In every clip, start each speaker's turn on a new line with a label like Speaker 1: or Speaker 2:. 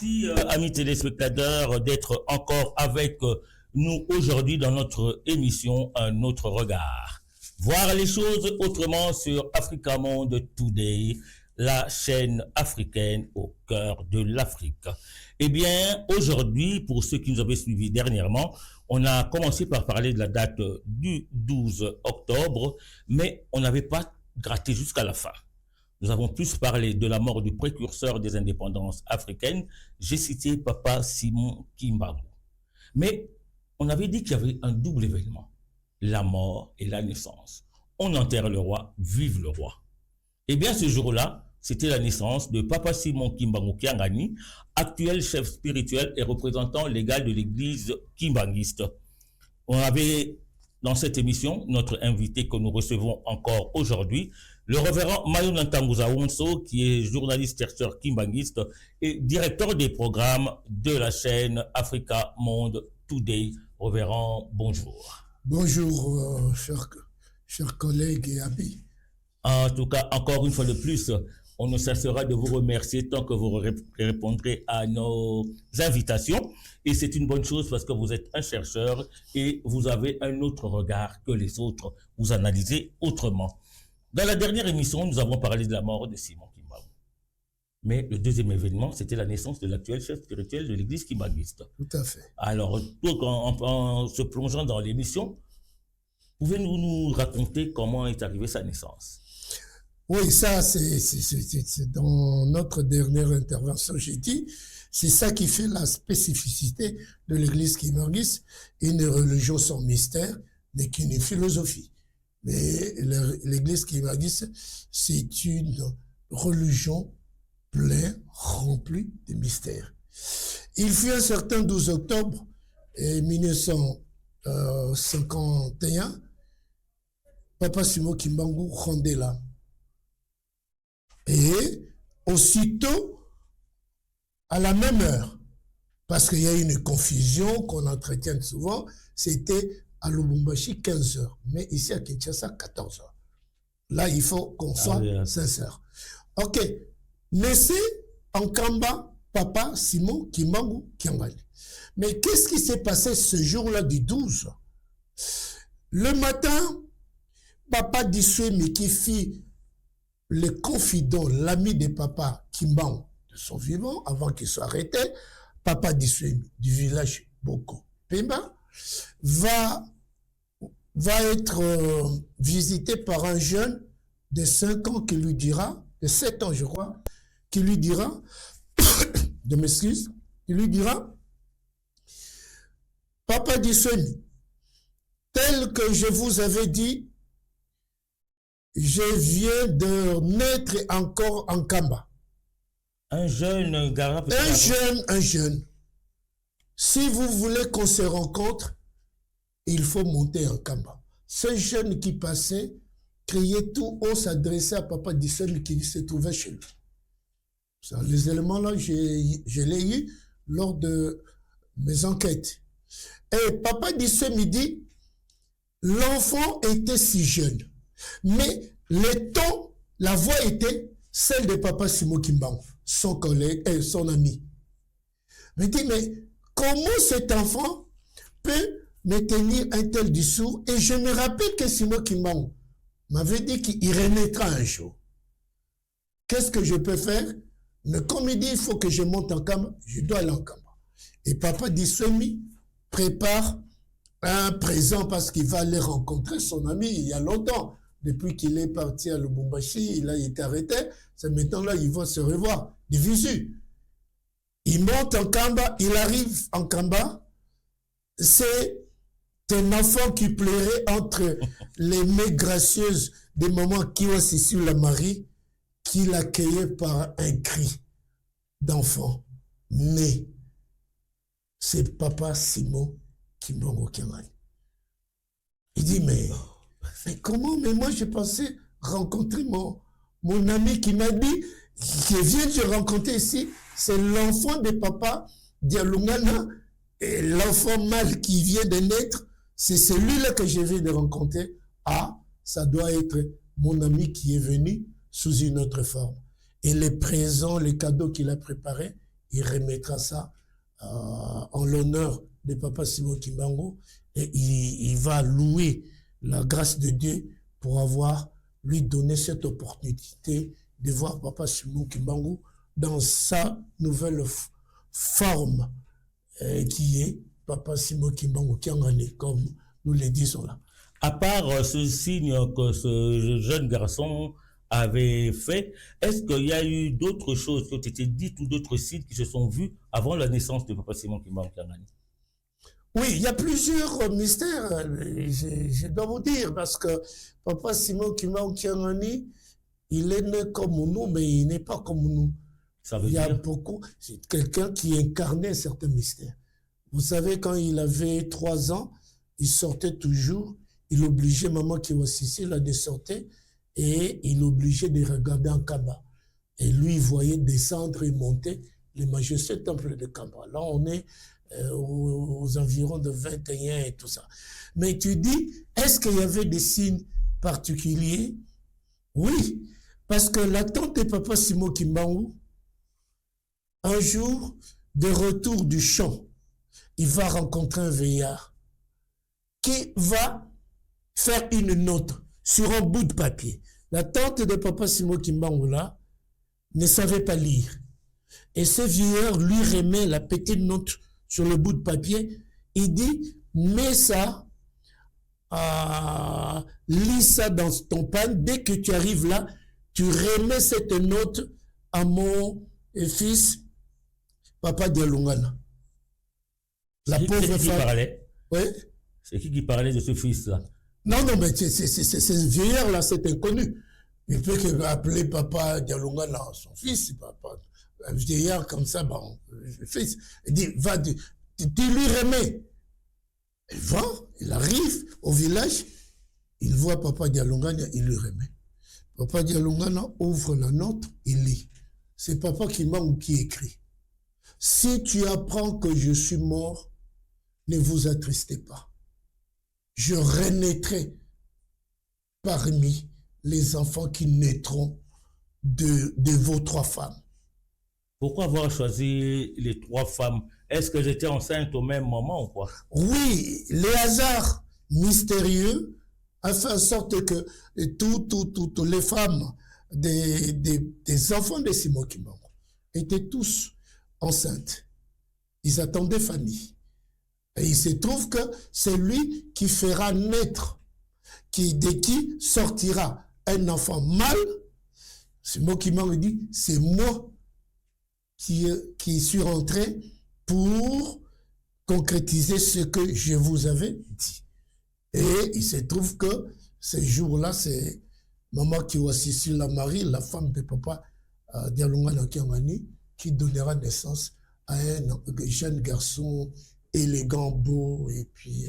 Speaker 1: Merci, amis téléspectateurs, d'être encore avec nous aujourd'hui dans notre émission Un autre regard. Voir les choses autrement sur Africa Monde Today, la chaîne africaine au cœur de l'Afrique. Eh bien, aujourd'hui, pour ceux qui nous avaient suivis dernièrement, on a commencé par parler de la date du 12 octobre, mais on n'avait pas gratté jusqu'à la fin. Nous avons plus parlé de la mort du précurseur des indépendances africaines. J'ai cité Papa Simon Kimbangu. Mais on avait dit qu'il y avait un double événement, la mort et la naissance. On enterre le roi, vive le roi. Eh bien, ce jour-là, c'était la naissance de Papa Simon Kimbangu Kiangani, actuel chef spirituel et représentant légal de l'église kimbanguiste. On avait, dans cette émission, notre invité que nous recevons encore aujourd'hui, le révérend Mayuna Ntanguza Wonso, qui est journaliste chercheur kimbanguiste et directeur des programmes de la chaîne Africa Monde Today. Révérend, bonjour.
Speaker 2: Bonjour, chers collègues et amis.
Speaker 1: En tout cas, encore une fois de plus, on ne cessera de vous remercier tant que vous répondrez à nos invitations. Et c'est une bonne chose parce que vous êtes un chercheur et vous avez un autre regard que les autres. Vous analysez autrement. Dans la dernière émission, nous avons parlé de la mort de Simon Kimbangu. Mais le deuxième événement, c'était la naissance de l'actuel chef spirituel de l'église kimbanguiste.
Speaker 2: Tout à fait.
Speaker 1: Alors, en se plongeant dans l'émission, pouvez-vous nous raconter comment est arrivée sa naissance?
Speaker 2: Oui, ça, c'est dans notre dernière intervention, j'ai dit, c'est ça qui fait la spécificité de l'église kimbanguiste, une religion sans mystère, mais qu'une philosophie. Mais l'église kimbanguiste, c'est une religion pleine, remplie de mystères. Il fut un certain 12 octobre 1951, Papa Simon Kimbangu rendait l'âme. Et aussitôt, à la même heure, parce qu'il y a une confusion qu'on entretient souvent, c'était à Lubumbashi 15 heures, mais ici à Kinshasa 14 heures. Là, il faut qu'on soit sincère. Ok, naissez en Kamba, Papa Simon Kimbangu Kiangani. Mais qu'est-ce qui s'est passé ce jour-là du 12? Le matin, Papa Dissuemi qui fit le confident, l'ami de Papa Kimbangu de son vivant, avant qu'il soit arrêté, Papa Dissuemi du village Boko Pemba, va être visité par un jeune de 5 ans qui lui dira, de 7 ans je crois, qui lui dira, de m'excuse, qui lui dira, Papa Dissuemi, tel que je vous avais dit, je viens de naître encore en Kamba.
Speaker 1: Un jeune gars.
Speaker 2: Un jeune. Si vous voulez qu'on se rencontre, il faut monter en Kamba. Ce jeune qui passait, criait tout haut, s'adressait à Papa Dissuemi qui se trouvait chez lui. Ça, les éléments-là, je l'ai eu lors de mes enquêtes. Et Papa Dissuemi dit, l'enfant était si jeune. Mais le ton, la voix était celle de Papa Simon Kimbangu, son collègue et son ami. Il dit, mais comment cet enfant peut me tenir un tel discours? Et je me rappelle que Simon Kimbangu m'avait dit qu'il renaîtra un jour. Qu'est-ce que je peux faire? Mais comme il dit, il faut que je monte en Kamba, je dois aller en Kamba. Et Papa Dissuemi prépare un présent parce qu'il va aller rencontrer son ami il y a longtemps. Depuis qu'il est parti à Lubumbashi, il a été arrêté. C'est maintenant là, ils vont se revoir, de visu. Il monte en Kamba, il arrive en Kamba. C'est un enfant qui pleurait entre les mains gracieuses des mamans qui ont sur la Marie, qui l'accueillait par un cri d'enfant. Mais c'est Papa Simon Kimbangu Kiangani. Il dit, mais comment? Mais moi, je pensais rencontrer mon ami qui m'a dit, qui vient de rencontrer ici, c'est l'enfant de Papa Dialungana, et l'enfant mâle qui vient de naître, c'est celui-là que je viens de rencontrer. Ah, ça doit être mon ami qui est venu sous une autre forme. Et les présents, les cadeaux qu'il a préparés, il remettra ça en l'honneur de Papa Simon Kimbangu et il va louer la grâce de Dieu pour lui donner cette opportunité de voir Papa Simon Kimbangu dans sa nouvelle forme qui est Papa Simon Kimbangu Kiangani, comme nous le disons là.
Speaker 1: À part ce signe que ce jeune garçon avait fait, est-ce qu'il y a eu d'autres choses qui ont été dites ou d'autres signes qui se sont vus avant la naissance de Papa Simon Kimbangu Kiangani?
Speaker 2: Oui, il y a plusieurs mystères, je dois vous dire, parce que Papa Simon Kimbangu Kiangani, il est né comme nous, mais il n'est pas comme nous.
Speaker 1: Ça veut
Speaker 2: il y a
Speaker 1: dire
Speaker 2: beaucoup, c'est quelqu'un qui incarnait certains mystères. Vous savez, quand il avait 3 ans, il sortait toujours, il obligeait maman qui was ici, là, de sortir, et il obligeait de regarder en Kamba. Et lui, il voyait descendre et monter les majestueux temples de Kamba. Là, on est aux environs de 21 et tout ça. Mais tu dis, est-ce qu'il y avait des signes particuliers? Oui, parce que la tante de Papa Simon Kimbangu, un jour, de retour du champ, il va rencontrer un vieillard qui va faire une note sur un bout de papier. La tante de Papa Simon Kimbangu là ne savait pas lire. Et ce vieillard lui remet la petite note sur le bout de papier. Il dit, mets ça, lis ça dans ton pan. Dès que tu arrives là, tu remets cette note à mon fils, Papa Dialungana. La pauvre femme.
Speaker 1: Parlait?
Speaker 2: Oui.
Speaker 1: C'est qui parlait de ce fils-là?
Speaker 2: Non, mais c'est ce vieillard-là, c'est inconnu. Il peut appeler Papa Dialungana son fils, papa. Un vieillard comme ça, bon, fils. Il dit, va, tu lui remets. Il va, il arrive au village, il voit Papa Dialungana, il lui remet. Papa Dialungana ouvre la note, il lit. C'est Papa Kimbangu qui écrit. Si tu apprends que je suis mort, ne vous attristez pas. Je renaîtrai parmi les enfants qui naîtront de vos 3 femmes.
Speaker 1: Pourquoi avoir choisi les 3 femmes? Est-ce que j'étais enceinte au même moment ou quoi?
Speaker 2: Oui, les hasards mystérieux a fait en sorte que toutes les femmes des enfants de Simon Kimbangu étaient tous enceintes. Ils attendaient Fanny. Et il se trouve que c'est lui qui fera naître, de qui sortira un enfant mâle. Simon Kimbangu dit, c'est moi qui suis rentré pour concrétiser ce que je vous avais dit. Et il se trouve que ce jour-là, c'est Maman Kiwasisi la Marie, la femme de Papa Dialungana Kiangani, qui donnera naissance à un jeune garçon élégant, beau et puis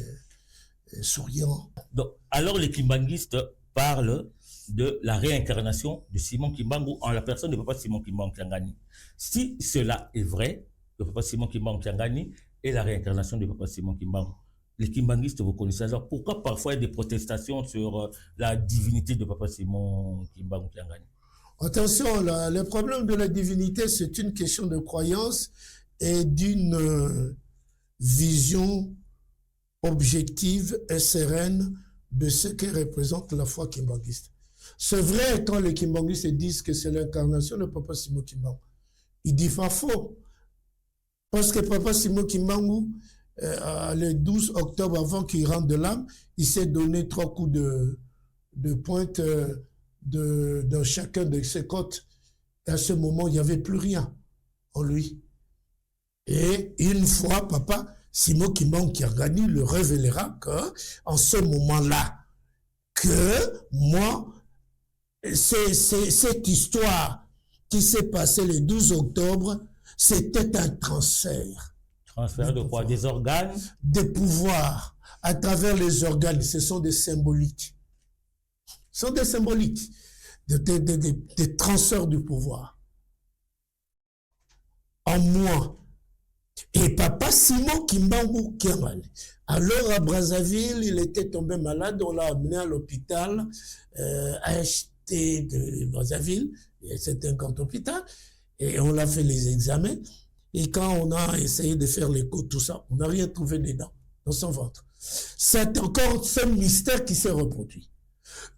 Speaker 2: souriant.
Speaker 1: Donc, alors les kimbanguistes parlent de la réincarnation de Simon Kimbangu en la personne de Papa Simon Kimbangu Kiangani. Si cela est vrai, que Papa Simon Kimbangu Kiangani est la réincarnation de Papa Simon Kimbangu, les kimbanguistes, vous connaissez. Alors pourquoi parfois il y a des protestations sur la divinité de Papa Simon Kimbangu Kiangani?
Speaker 2: Attention, le problème de la divinité, c'est une question de croyance et d'une vision objective et sereine de ce que représente la foi kimbanguiste. C'est vrai quand les kimbanguistes disent que c'est l'incarnation de Papa Simon Kimbangu. Ils disent pas faux. Parce que Papa Simon Kimbangu, le 12 octobre, avant qu'il rentre de l'âme, il s'est donné 3 coups de pointe dans chacun de ses côtes. Et à ce moment, il n'y avait plus rien en lui. Et une fois, Papa Simon Kimbangu Kiangani le révélera qu'en ce moment-là, que moi, c'est cette histoire qui s'est passée le 12 octobre, c'était un transfert.
Speaker 1: Transfert de quoi? Des organes?
Speaker 2: Des pouvoirs. À travers les organes, ce sont des symboliques. Ce sont des symboliques. Des transferts du pouvoir. En moi. Et Papa Simon Kimbangu Kiangani. Alors à Brazzaville, il était tombé malade, on l'a amené à l'hôpital AHT de Brazzaville, c'est un grand hôpital, et on l'a fait les examens, Et quand on a essayé de faire l'écho, tout ça, on n'a rien trouvé dedans, dans son ventre. C'est encore ce mystère qui s'est reproduit.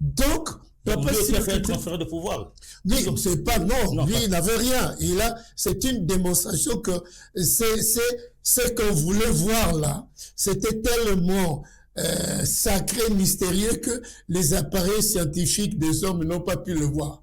Speaker 2: Donc,
Speaker 1: Papa Simon a fait un transfert de pouvoir.
Speaker 2: Oui, c'est pas, non, lui, il n'avait rien. C'est une démonstration que ce qu'on voulait voir là, c'était tellement sacré, mystérieux que les appareils scientifiques des hommes n'ont pas pu le voir.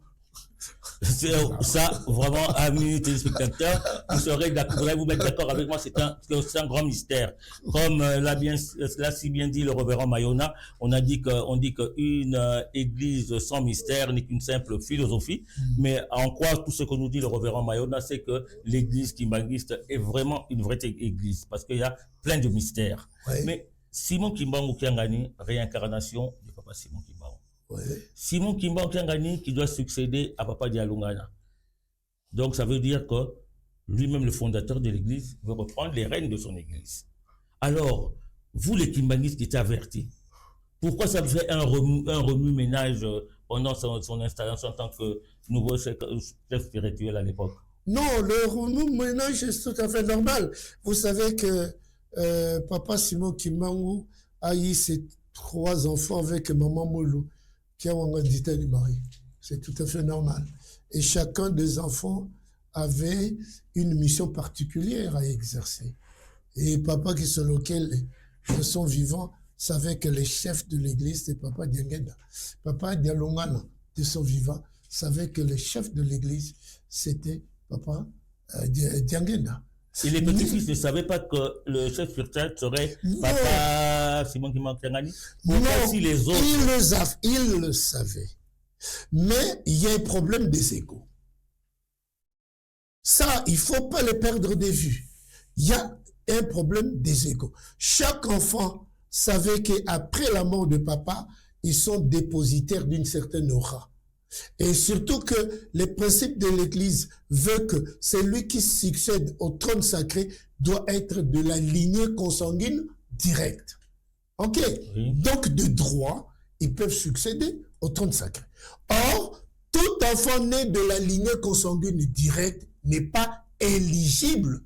Speaker 1: Ça, vraiment, amis téléspectateurs, vous allez vous mettre d'accord avec moi, c'est un grand mystère. Comme l'a si bien dit le révérend Mayona, on dit qu'une église sans mystère n'est qu'une simple philosophie, mais en quoi tout ce que nous dit le révérend Mayona, c'est que l'église kimbanguiste est vraiment une vraie église, parce qu'il y a plein de mystères. Ouais. Mais Simon Kimbangu Kiangani, réincarnation de Papa Simon Kimbangu. Ouais. Simon Kimbangu Kiangani qui doit succéder à Papa Dialungana. Donc ça veut dire que lui-même, le fondateur de l'église, veut reprendre les rênes de son église. Alors, vous les Kimbanguistes qui êtes avertis, pourquoi ça fait un remue-ménage pendant son installation en tant que nouveau chef spirituel à l'époque?
Speaker 2: Non, le remue-ménage est tout à fait normal. Vous savez que Papa Simon Kimbangu a eu ses 3 enfants avec Maman Moulou, qui a un du mari. C'est tout à fait normal. Et chacun des enfants avait une mission particulière à exercer. Et Papa qui sont lequel de son vivant savait que les chefs de l'église, c'est Papa Diangenda. Papa Dialungana, de son vivant, savait que les chefs de l'église, c'était Papa Diangenda.
Speaker 1: Et les petits-fils ne savaient pas que le chef spirituel serait Papa Simon Kimbangu?
Speaker 2: Non, si les autres... ils le savaient. Mais il y a un problème des égos. Ça, il ne faut pas le perdre de vue. Il y a un problème des égos. Chaque enfant savait qu'après la mort de papa, ils sont dépositaires d'une certaine aura. Et surtout que les principes de l'Église veulent que celui qui succède au trône sacré doit être de la lignée consanguine directe. Ok? Oui. Donc, de droit, ils peuvent succéder au trône sacré. Or, tout enfant né de la lignée consanguine directe n'est pas éligible.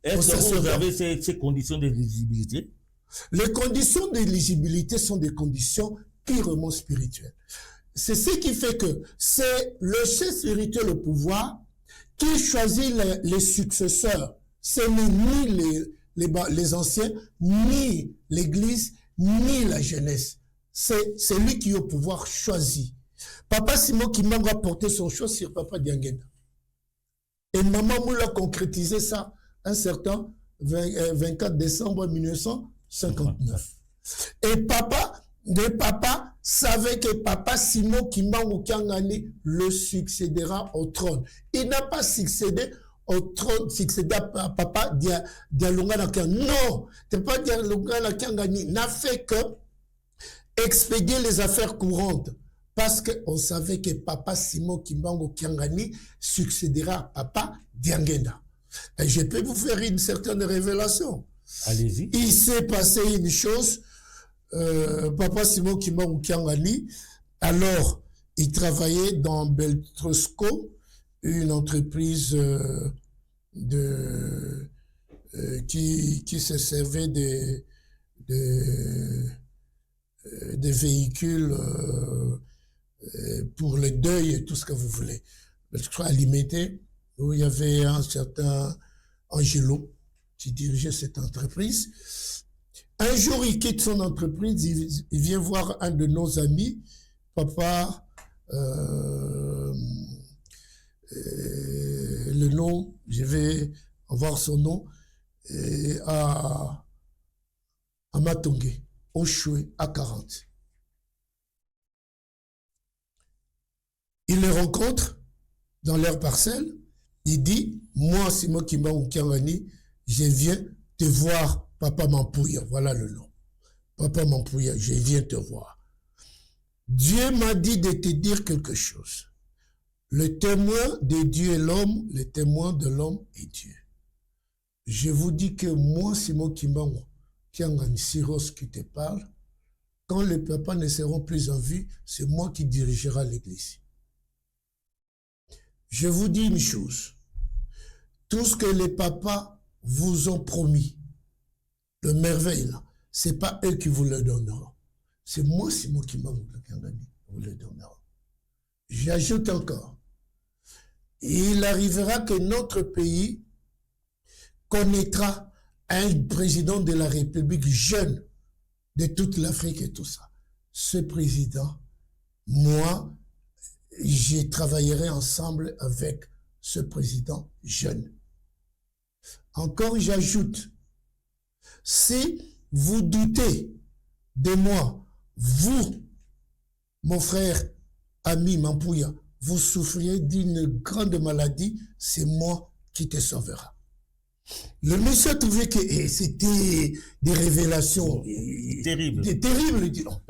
Speaker 1: Est-ce que vous avez ces conditions d'éligibilité?
Speaker 2: Les conditions d'éligibilité sont des conditions purement spirituelles. C'est ce qui fait que c'est le chef spirituel au pouvoir qui choisit les successeurs. Ce n'est ni les anciens, ni l'Église, ni la jeunesse. C'est lui qui au pouvoir choisi. Papa Simon Kimbangu a porté son choix sur Papa Diangenda. Et Maman Moula a concrétisé ça un certain 24 décembre 1959. Et papa savait que Papa Simon Kimbangu Kiangani le succédera au trône. Il n'a pas succédé au trône, succédé à Papa Dialungana Kiangani. Non, Papa Dialungana Kiangani n'a fait que expédier les affaires courantes. Parce qu'on savait que Papa Simon Kimbangu Kiangani succédera à Papa Diangenda. Et je peux vous faire une certaine révélation.
Speaker 1: Allez-y.
Speaker 2: Il s'est passé une chose. Papa Simon Kimbangu Kiangani, alors il travaillait dans Beltrosco, une entreprise qui se servait des véhicules pour le deuil et tout ce que vous voulez. Je crois à Limité, où il y avait un certain Angelo qui dirigeait cette entreprise. Un jour, il quitte son entreprise, il vient voir un de nos amis, Papa, le nom, je vais avoir son nom, à Matongé, au Choué, à 40. Il le rencontre dans leur parcelle, il dit, moi, Simon Kimbangu Kiangani, je viens te voir, Papa Mampouya, voilà le nom. Papa Mampouya, je viens te voir. Dieu m'a dit de te dire quelque chose. Le témoin de Dieu est l'homme, le témoin de l'homme est Dieu. Je vous dis que moi, Simon Kimbangu Kiangani Siros qui te parle, quand les papas ne seront plus en vie, c'est moi qui dirigera l'église. Je vous dis une chose. tout ce que les papas vous ont promis, le merveille, là, ce n'est pas eux qui vous le donneront. C'est moi, Simon Kimbangu, qui vous le donneront. J'ajoute encore, il arrivera que notre pays connaîtra un président de la République jeune de toute l'Afrique et tout ça. Ce président, moi, je travaillerai ensemble avec ce président jeune. Encore, j'ajoute, si vous doutez de moi, vous, mon frère, ami Mampouya, vous souffriez d'une grande maladie, c'est moi qui te sauvera. Le monsieur a trouvé que c'était des révélations
Speaker 1: terribles.
Speaker 2: Terribles. Il dit, non,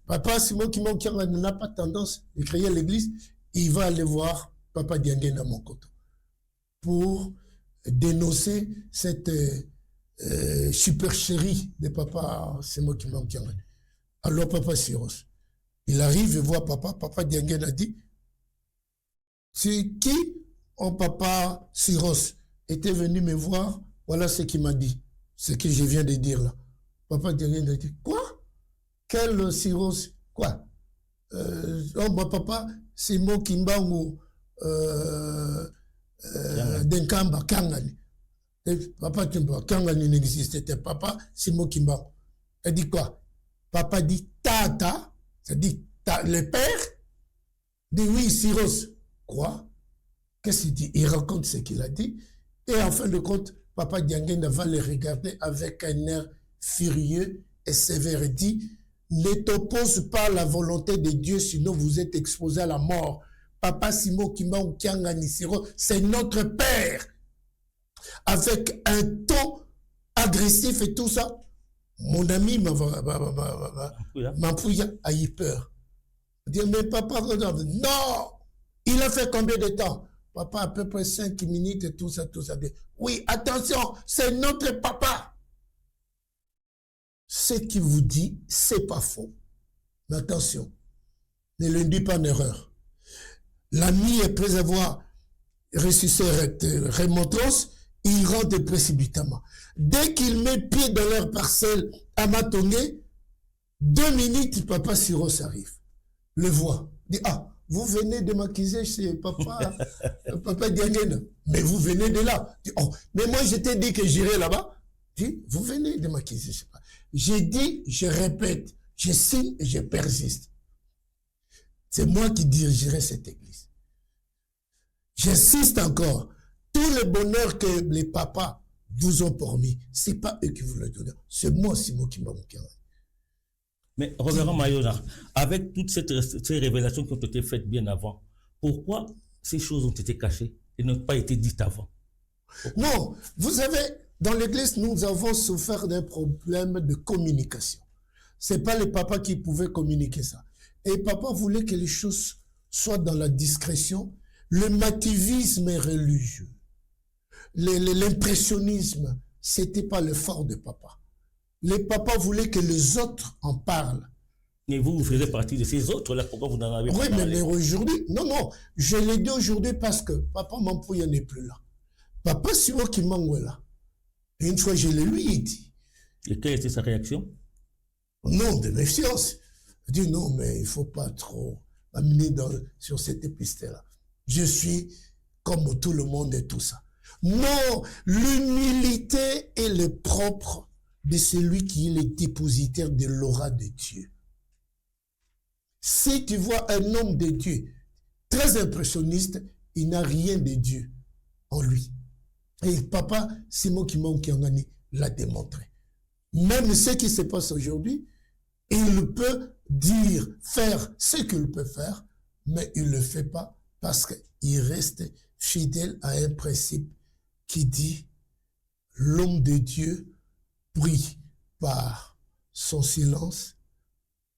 Speaker 2: papa Simon Kimbangu n'a pas tendance de créer l'église, il va aller voir Papa Dianguène à mon côté pour dénoncer cette supercherie de Papa Simon Kimbangu. Alors Papa Siros, il arrive et voit Papa Dianguène a dit, c'est qui, en Papa Siros, était venu me voir, voilà ce qu'il m'a dit, ce que je viens de dire là. Papa Dianguène a dit, quoi? Quel Siros? Quoi? Oh, mon papa, Simon Kimbangu Denkamba, Kangani. Papa Kangani n'existait pas. Papa, Simon Kimbangu. Elle dit quoi? Papa dit Tata, ça dit le père? Dit oui, Siros. Quoi? Qu'est-ce qu'il dit? Il raconte ce qu'il a dit. Et en fin de compte, Papa Dianguène va le regarder avec un air furieux et sévère. Il dit, ne t'oppose pas à la volonté de Dieu, sinon vous êtes exposé à la mort. Papa Simon Kimbangu Kiangani Siro, c'est notre père. Avec un ton agressif et tout ça, mon ami Mampouya a eu peur. Il dit, mais papa, non, il a fait combien de temps? Papa, à peu près 5 minutes et tout ça, tout ça. Oui, attention, c'est notre papa. Ce qu'il vous dit, c'est pas faux. Mais attention, ne le dis pas en erreur. L'ami, après avoir reçu ses remontrances, il rentre précipitamment. Dès qu'il met pied dans leur parcelle à Matongé, 2 minutes, Papa Siros arrive. Le voit. Dit, ah, vous venez de m'accuser chez Papa, Papa Dianguène. Mais vous venez de là. Dit, oh, mais moi, je t'ai dit que j'irai là-bas. Dit, vous venez de m'accuser. J'ai dit, je répète, je signe et je persiste. C'est moi qui dirigerai cette église. J'insiste encore. Tout le bonheur que les papas vous ont promis, ce n'est pas eux qui vous le donnent. C'est moi, Simon Kimbangu.
Speaker 1: Mais Reverend Mayona, avec toutes ces révélations qui ont été faites bien avant, pourquoi ces choses ont été cachées et n'ont pas été dites avant?
Speaker 2: Non, vous savez, dans l'église, nous avons souffert d'un problème de communication. Ce n'est pas les papas qui pouvaient communiquer ça. Et papa voulait que les choses soient dans la discrétion. Le mativisme religieux, l'impressionnisme, ce n'était pas le fort de papa. Les papas voulaient que les autres en parlent.
Speaker 1: Mais vous faisiez partie de ces autres-là, pourquoi vous n'en avez pas parlé?
Speaker 2: Oui, mais aujourd'hui, non, je l'ai dit aujourd'hui parce que papa Mampouya n'est plus là. Papa Simon Kimbangu est là. Et une fois, je le lui ai dit.
Speaker 1: Et quelle était sa réaction?
Speaker 2: Non, de méfiance. Il dit non, mais il ne faut pas trop m'amener sur cette piste-là. Je suis comme tout le monde et tout ça. Non, l'humilité est le propre de celui qui est le dépositaire de l'aura de Dieu. Si tu vois un homme de Dieu très impressionniste, il n'a rien de Dieu en lui. Et papa Simon Kimbangu l'a démontré. Même ce qui se passe aujourd'hui, il peut dire, faire ce qu'il peut faire, mais il ne le fait pas parce qu'il reste fidèle à un principe qui dit l'homme de Dieu brille par son silence,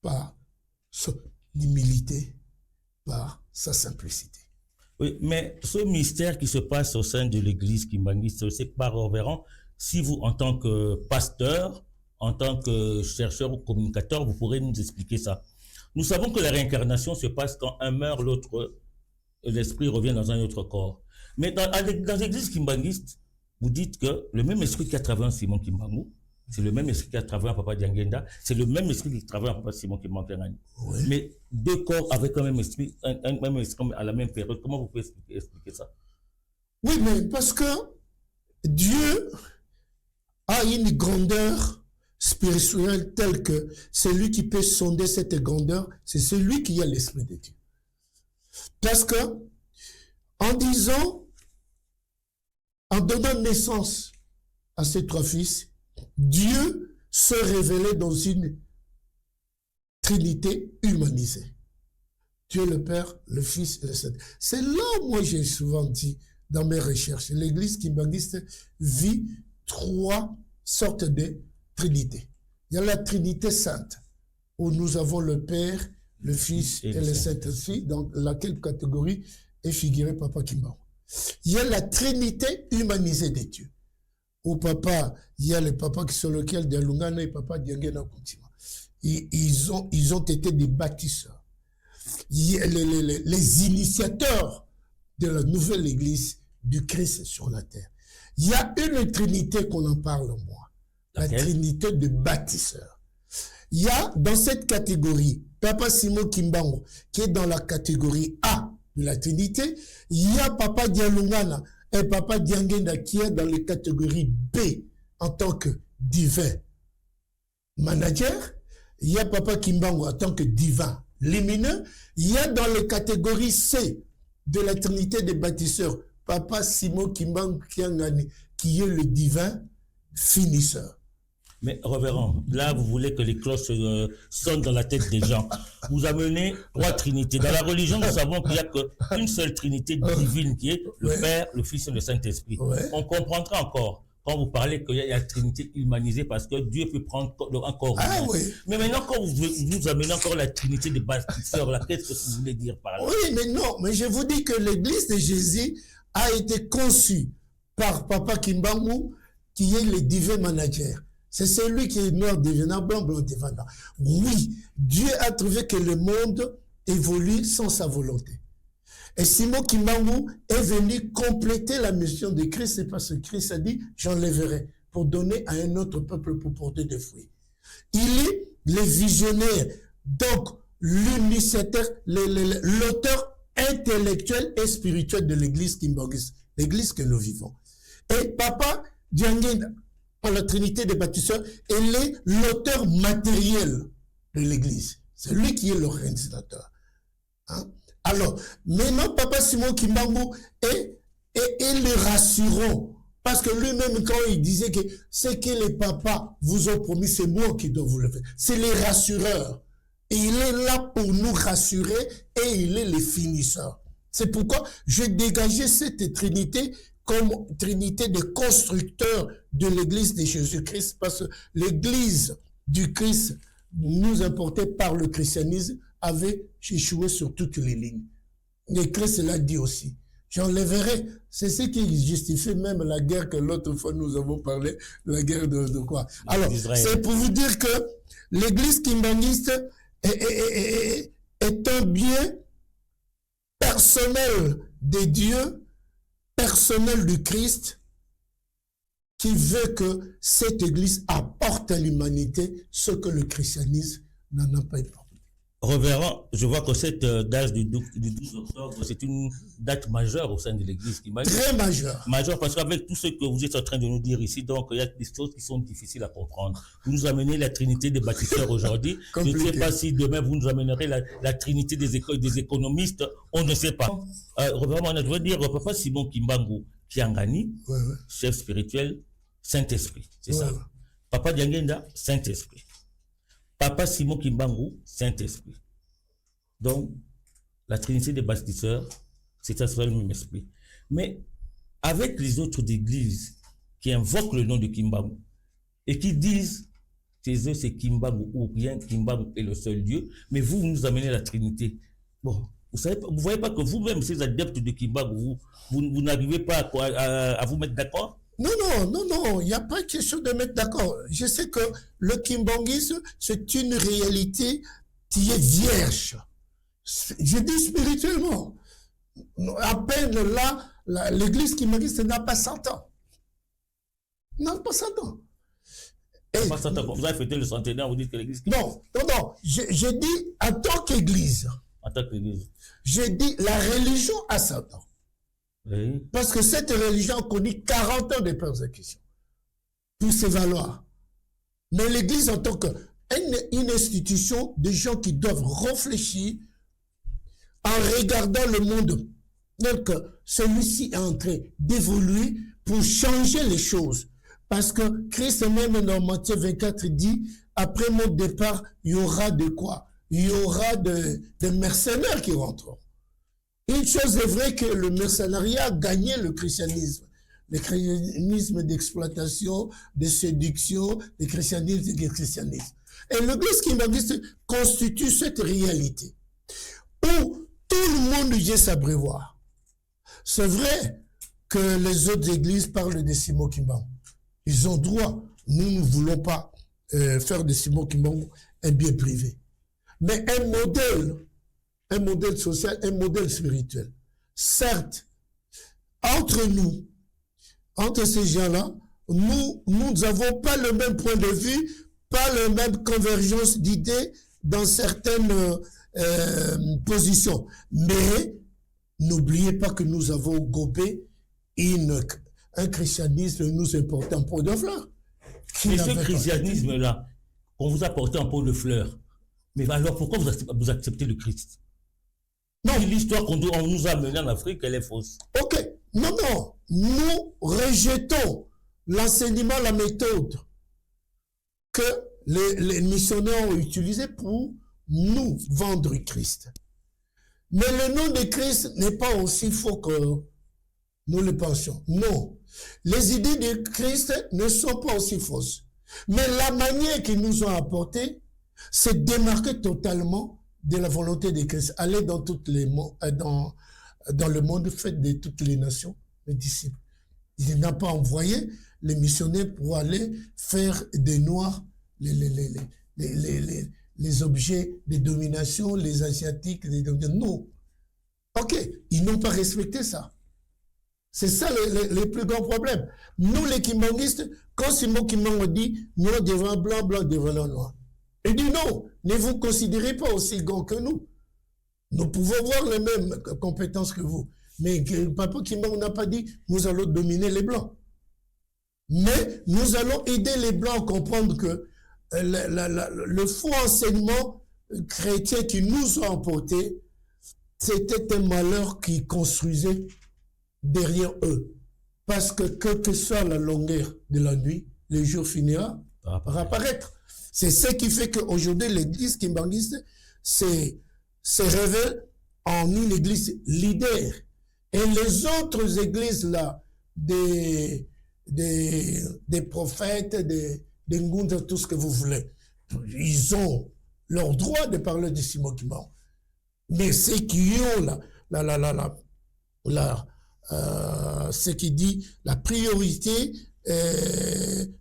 Speaker 2: par son humilité, par sa simplicité.
Speaker 1: Oui, mais ce mystère qui se passe au sein de l'église Kimbangu, c'est pas reverend. Si vous, en tant que pasteur, en tant que chercheur ou communicateur, vous pourrez nous expliquer ça. Nous savons que la réincarnation se passe quand un meurt, l'autre, l'esprit revient dans un autre corps. Mais dans l'église kimbanguiste, vous dites que le même esprit qui a travaillé en Simon Kimbangu, c'est le même esprit qui a travaillé en Papa Diangenda, c'est le même esprit qui travaille en Papa Simon Kimbangu. Oui. Mais deux corps avec un même esprit, un même esprit à la même période. Comment vous pouvez expliquer ça?
Speaker 2: Oui, mais parce que Dieu a une grandeur spirituelle telle que celui qui peut sonder cette grandeur, c'est celui qui a l'esprit de Dieu. Parce que, en disant, en donnant naissance à ces trois fils, Dieu se révélait dans une trinité humanisée. Dieu le Père, le Fils et le Saint. C'est là où moi j'ai souvent dit dans mes recherches, l'église kimbanguiste vit trois sortes de trinités. Il y a la Trinité sainte, où nous avons le Père, le Fils et le Saint-Esprit, dans laquelle catégorie est figuré Papa Kimbangu. Il y a la Trinité humanisée des dieux. Au papa, il y a le papa sur lequel Dialungana et papa Diangena Kuntima. Ils ont été des bâtisseurs. Il y a les initiateurs de la nouvelle église du Christ sur la terre. Il y a une trinité qu'on en parle en moi. La trinité de bâtisseurs. Il y a dans cette catégorie Papa Simon Kimbangu qui est dans la catégorie A de la trinité. Il y a papa Dialungana et papa Diangenda qui est dans les catégories B en tant que divin manager. Il y a papa Kimbangu en tant que divin lumineux. Il y a dans les catégories C de la trinité des bâtisseurs papa Simon Kimbangu qui est le divin finisseur.
Speaker 1: Mais révérend, là vous voulez que les cloches sonnent dans la tête des gens. Vous amenez trois trinités. Dans la religion, nous savons qu'il n'y a qu'une seule trinité divine qui est le Père, le Fils et le Saint-Esprit. On comprendra encore quand vous parlez qu'il y a la trinité humanisée parce que Dieu peut prendre un corps humain. Mais maintenant, quand vous amenez encore la trinité des bâtisseurs, qu'est-ce que vous voulez dire par là?
Speaker 2: Oui, mais non, mais je vous dis que l'église de Jésus a été conçue par Papa Kimbangu qui est le divin manager. C'est celui qui est noir devenant blanc, blanc devenant. Oui, Dieu a trouvé que le monde évolue sans sa volonté. Et Simon Kimbangu est venu compléter la mission de Christ, c'est parce que Christ a dit, j'enlèverai pour donner à un autre peuple pour porter des fruits. Il est le visionnaire, donc l'initiateur, l'auteur intellectuel et spirituel de l'église kimbanguiste, l'église que nous vivons. Et Papa Diangenda, par la Trinité des bâtisseurs, elle est l'auteur matériel de l'église. C'est lui qui est l'organisateur. Hein? Alors, maintenant, Papa Simon Kimbangu est le rassurant. Parce que lui-même, quand il disait que ce que les papas vous ont promis, c'est moi qui dois vous le faire. C'est les rassureurs. Et il est là pour nous rassurer et il est le finisseur. C'est pourquoi je dégageais cette Trinité comme trinité de constructeurs de l'église de Jésus-Christ, parce que l'église du Christ, nous importée par le christianisme, avait échoué sur toutes les lignes. Et Christ l'a dit aussi. J'enlèverai. C'est ce qui justifie même la guerre que l'autre fois nous avons parlé, la guerre de quoi. Alors, c'est pour vous dire que l'église kimbanguiste est un bien personnel de Dieu, personnel du Christ, qui veut que cette église apporte à l'humanité ce que le christianisme n'en a pas apporté.
Speaker 1: Révérend, je vois que cette date du 12 octobre, c'est une date majeure au sein de l'église.
Speaker 2: Très majeure.
Speaker 1: Majeure parce qu'avec tout ce que vous êtes en train de nous dire ici, donc il y a des choses qui sont difficiles à comprendre. Vous nous amenez la trinité des bâtisseurs aujourd'hui. Je ne sais pas si demain vous nous amènerez la trinité des économistes. On ne sait pas. Révérend, je veux dire, Papa Simon Kimbangu Kiangani, chef spirituel, Saint-Esprit. C'est ça. Papa Diangenda, Saint-Esprit. Papa Simon Kimbangu, Saint-Esprit. Donc, la Trinité des bâtisseurs, c'est le même esprit. Mais avec les autres églises qui invoquent le nom de Kimbangu et qui disent, chez eux c'est Kimbangu ou bien Kimbangu est le seul Dieu, mais vous nous amenez la Trinité. Bon, vous voyez pas que vous-même, ces adeptes de Kimbangu, vous n'arrivez pas à vous mettre d'accord?
Speaker 2: Non, il n'y a pas question de mettre d'accord. Je sais que le kimbanguisme, c'est une réalité qui est vierge. Je dis spirituellement. À peine là, l'église kimbanguiste n'a pas 100 ans. N'a pas 100 ans.
Speaker 1: Et, pas 100 ans. Vous avez fêté le centenaire, vous dites que l'église...
Speaker 2: Non. J'ai dit en tant qu'église.
Speaker 1: En tant qu'église.
Speaker 2: J'ai dit la religion a 100 ans.
Speaker 1: Oui.
Speaker 2: Parce que cette religion a connu 40 ans de persécution. Pour ses valoirs. Mais l'église en tant qu'une institution de gens qui doivent réfléchir en regardant le monde. Donc, celui-ci est en train d'évoluer pour changer les choses. Parce que Christ même dans Matthieu 24 dit, après mon départ, il y aura de quoi? Il y aura des mercenaires qui rentreront. Une chose est vraie que le mercenariat a gagné le christianisme. Le christianisme d'exploitation, de séduction, le christianisme de christianisme. Et l'église kimbanguiste constitue cette réalité où tout le monde vient s'abreuvoir. C'est vrai que les autres églises parlent de Simon Kimbangu. Ils ont droit. Nous ne voulons pas faire de Simon Kimbangu un bien privé. Mais un modèle social, un modèle spirituel. Certes, entre nous, entre ces gens-là, nous n'avons pas le même point de vue, pas la même convergence d'idées dans certaines positions. Mais n'oubliez pas que nous avons gobé un christianisme nous important en pot de fleurs.
Speaker 1: Mais ce christianisme-là, on vous a porté en pot de fleurs, mais alors pourquoi vous acceptez le Christ? Non, l'histoire qu'on nous a menée en Afrique, elle est fausse.
Speaker 2: Ok, non. Nous rejetons l'enseignement, la méthode que les missionnaires ont utilisé pour nous vendre Christ. Mais le nom de Christ n'est pas aussi faux que nous le pensions. Non. Les idées de Christ ne sont pas aussi fausses. Mais la manière qu'ils nous ont apporté, c'est démarquer totalement de la volonté de Christ. Aller dans le monde, faites de toutes les nations les disciples. Il n'a pas envoyé les missionnaires pour aller faire des Noirs les objets de domination, les Asiatiques, non. Ok, ils n'ont pas respecté ça. C'est ça le plus grand problème. Nous, les kimbanguistes, quand Simon Kimbangu dit noir devant blanc, blanc devant noir, il dit non, ne vous considérez pas aussi grand que nous. Nous pouvons avoir les mêmes compétences que vous. Mais Papa Kimbangu n'a pas dit nous allons dominer les blancs. Mais nous allons aider les blancs à comprendre que le faux enseignement chrétien qui nous a emportés, c'était un malheur qui construisait derrière eux. Parce que quelle que soit la longueur de la nuit, le jour finira par apparaître. C'est ce qui fait qu'aujourd'hui, l'église kimbanguiste se révèle en une église leader. Et les autres églises là, des prophètes, des Ngunda, tout ce que vous voulez, ils ont leur droit de parler de Simon Kimbangu. Mais ceux qui ont ce qui dit la priorité,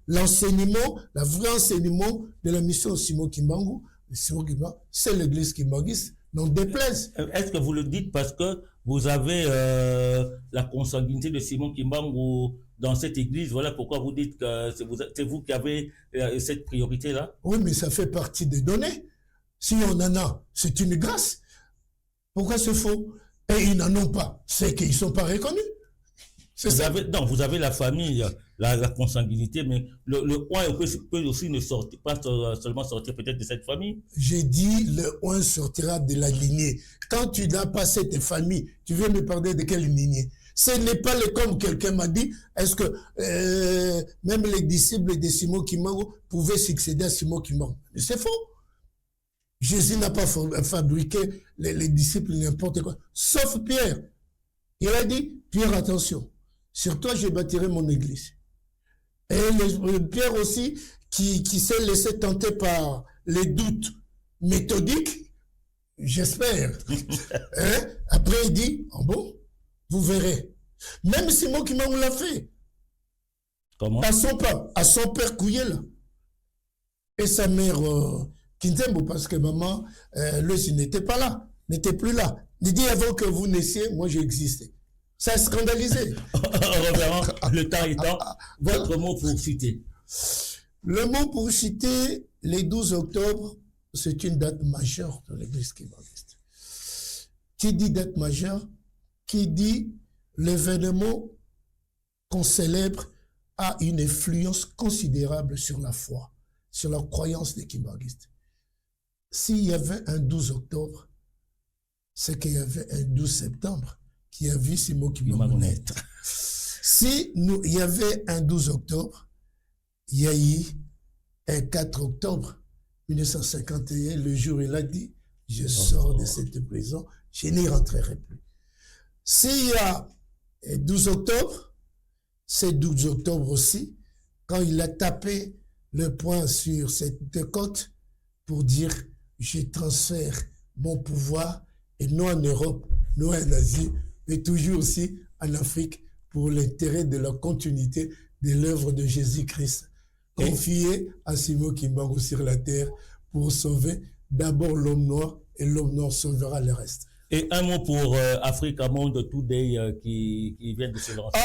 Speaker 2: l'enseignement, le vrai enseignement de la mission de Simon Kimbangu, c'est l'église kimbanguiste, non déplaise.
Speaker 1: Est-ce que vous le dites parce que vous avez la consanguinité de Simon Kimbangu dans cette église? Voilà pourquoi vous dites que c'est vous qui avez cette priorité-là?
Speaker 2: Oui, mais ça fait partie des données. Si on en a, c'est une grâce. Pourquoi c'est faux? Et ils n'en ont pas. C'est qu'ils ne sont pas reconnus.
Speaker 1: Vous avez la famille, la consanguinité, mais le oin peut aussi ne sortir, pas seulement sortir peut-être de cette famille.
Speaker 2: J'ai dit le oin sortira de la lignée. Quand tu n'as pas cette famille, tu veux me parler de quelle lignée? Ce n'est pas comme quelqu'un m'a dit, est-ce que même les disciples de Simon Kimbangu pouvaient succéder à Simon Kimbangu? C'est faux. Jésus n'a pas fabriqué les disciples n'importe quoi, sauf Pierre. Il a dit, Pierre, attention, sur toi je bâtirai mon église. Et Pierre aussi, qui s'est laissé tenter par les doutes méthodiques, j'espère. Après il dit, oh bon, vous verrez. Même Simon Kimbangu l'a fait.
Speaker 1: Comment?
Speaker 2: À son père Kouyela. Et sa mère... Kintembo, parce que maman, n'était pas là, n'était plus là. Il dit avant que vous naissiez, moi j'existais. Ça a scandalisé.
Speaker 1: Révérend, le temps étant, votre mot pour citer.
Speaker 2: Le mot pour citer, les 12 octobre, c'est une date majeure de l'Église kimbanguiste. Qui dit date majeure? Qui dit l'événement qu'on célèbre a une influence considérable sur la foi, sur la croyance des kimbanguistes. S'il y avait un 12 octobre, c'est qu'il y avait un 12 septembre qui a vu Simon Kimbangu naître. Si il y avait un 12 octobre, il y a eu un 4 octobre 1951, le jour où il a dit « Je sors de cette prison, je n'y rentrerai plus ». S'il y a un 12 octobre, c'est 12 octobre aussi, quand il a tapé le poing sur cette côte pour dire « Je transfère mon pouvoir, et non en Europe, non en Asie, mais toujours aussi en Afrique, pour l'intérêt de la continuité de l'œuvre de Jésus-Christ, confiée à Simon Kimbangu sur la terre pour sauver d'abord l'homme noir, et l'homme noir sauvera le reste.
Speaker 1: Et un mot pour Africa Monde Today qui vient de se lancer.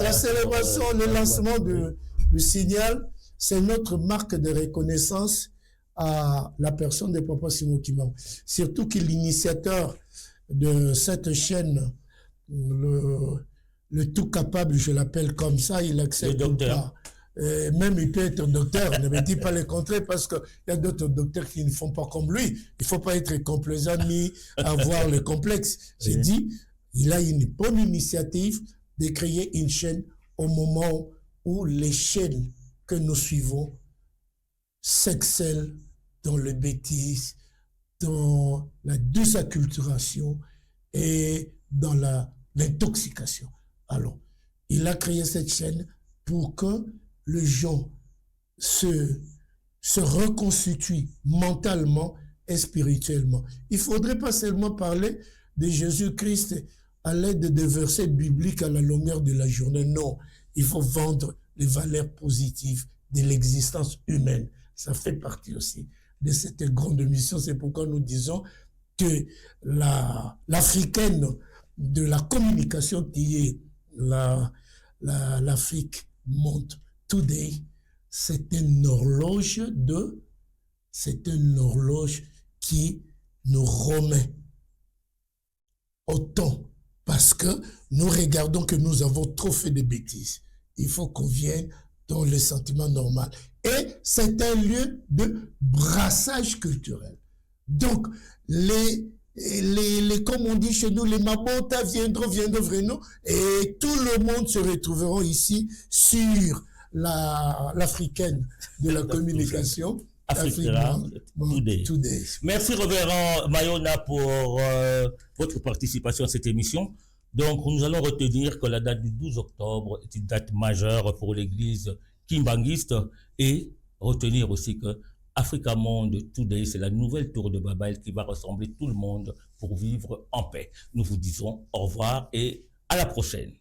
Speaker 2: La célébration, le lancement du signal, c'est notre marque de reconnaissance à la personne de Papa Simon Kimbangu. Surtout qu'il est l'initiateur de cette chaîne, le tout capable, je l'appelle comme ça, il accepte pas. Même il peut être docteur, ne me dis pas le contraire, parce qu'il y a d'autres docteurs qui ne font pas comme lui. Il ne faut pas être complaisant ni avoir le complexe. J'ai dit, il a une bonne initiative de créer une chaîne au moment où les chaînes que nous suivons s'excellent dans le bêtise, dans la désacculturation et dans l'intoxication. Alors, il a créé cette chaîne pour que les gens se reconstituent mentalement et spirituellement. Il ne faudrait pas seulement parler de Jésus-Christ à l'aide de versets bibliques à la longueur de la journée. Non, il faut vendre les valeurs positives de l'existence humaine. Ça fait partie aussi de cette grande mission. C'est pourquoi nous disons que l'africaine de la communication qui est l'Afrique Monde Today, c'est une horloge qui nous remet au temps, parce que nous regardons que nous avons trop fait de bêtises. Il faut qu'on vienne dans le sentiment normal. Et c'est un lieu de brassage culturel. Donc, comme on dit chez nous, les Mabota viendront vraiment, et tout le monde se retrouveront ici sur l'africaine de la communication.
Speaker 1: Africa Today. Merci révérend Mayona pour votre participation à cette émission. Donc nous allons retenir que la date du 12 octobre est une date majeure pour l'église kimbanguiste, et retenir aussi que Africa Monde Today, c'est la nouvelle tour de Babel qui va rassembler tout le monde pour vivre en paix. Nous vous disons au revoir et à la prochaine.